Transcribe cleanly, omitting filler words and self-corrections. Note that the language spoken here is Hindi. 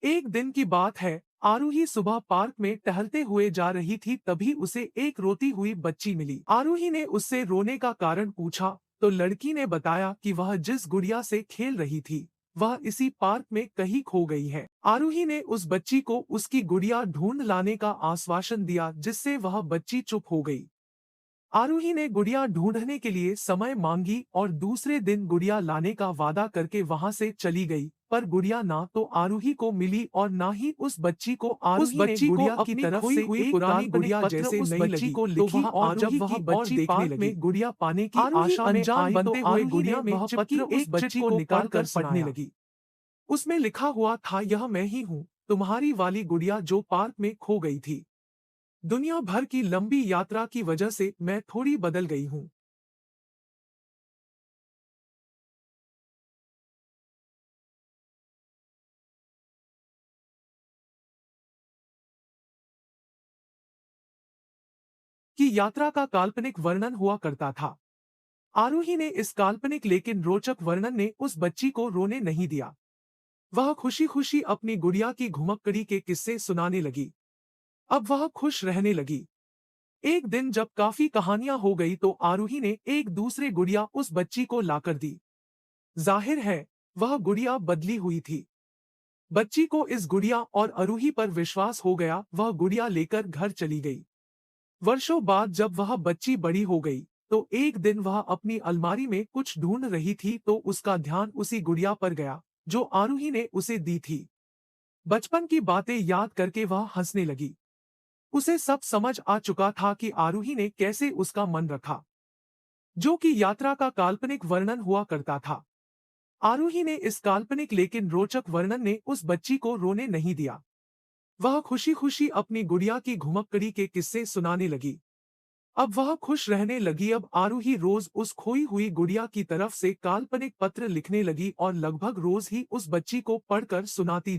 एक दिन की बात है, आरूही सुबह पार्क में टहलते हुए जा रही थी, तभी उसे एक रोती हुई बच्ची मिली। आरूही ने उससे रोने का कारण पूछा, तो लड़की ने बताया कि वह जिस गुड़िया से खेल रही थी, वह इसी पार्क में कहीं खो गई है। आरूही ने उस बच्ची को उसकी गुड़िया ढूंढ लाने का आश्वासन दिया, जिससे वह बच्ची चुप हो गई। आरूही ने गुड़िया ढूंढने के लिए समय मांगी और दूसरे दिन गुड़िया लाने का वादा करके वहां से चली गई, पर गुड़िया ना तो आरूही को मिली और ना ही उस बच्ची को। उस आरूही ने बच्ची को गुड़िया की अपनी तरफ खोई से हुई एक पुरानी काल्पनिक गुड़िया पत्र जैसे उस नई बच्ची लगी, को तो लिखी वह और जब जब वह वह बच्ची बच्ची पार्क देखने में लगी, गुड़िया पाने की आरूही आशा में अनजान आई तो बनते हुए आरूही ने गुड़िया में वह चिपकी पत्र उस एक बच्ची चिट्ठी को को निकाल निकालकर कर पढ़ने सुनाया। लगी। उसमें लिखा हुआ था, यह मैं ही हूँ, तुम्हारी वाली गुड़िया जो पार्क में खो गई थी। दुनिया भर की लंबी यात्रा की वजह से मैं थोड़ी बदल गई हूँ। की यात्रा का काल्पनिक वर्णन हुआ करता था। आरूही ने इस काल्पनिक लेकिन रोचक वर्णन ने उस बच्ची को रोने नहीं दिया। वह खुशी खुशी अपनी गुड़िया की घुमक्कड़ी के किस्से सुनाने लगी। अब वह खुश रहने लगी। एक दिन जब काफी कहानियां हो गई, तो आरूही ने एक दूसरे गुड़िया उस बच्ची को लाकर दी। जाहिर है, वह गुड़िया बदली हुई थी। बच्ची को इस गुड़िया और आरूही पर विश्वास हो गया, वह गुड़िया लेकर घर चली गई। वर्षों बाद जब वह बच्ची बड़ी हो गई, तो एक दिन वह अपनी अलमारी में कुछ ढूंढ रही थी, तो उसका ध्यान उसी गुड़िया पर गया, जो आरूही ने उसे दी थी। बचपन की बातें याद करके वह हंसने लगी। उसे सब समझ आ चुका था कि आरूही ने कैसे उसका मन रखा, जो कि यात्रा का काल्पनिक वर्णन हुआ करता था। आरूही ने इस काल्पनिक लेकिन रोचक वर्णन ने उस बच्ची को रोने नहीं दिया। वह खुशी खुशी अपनी गुड़िया की घुमक्कड़ी के किस्से सुनाने लगी। अब वह खुश रहने लगी। अब आरूही रोज उस खोई हुई गुड़िया की तरफ से काल्पनिक पत्र लिखने लगी और लगभग रोज ही उस बच्ची को पढ़कर सुनाती।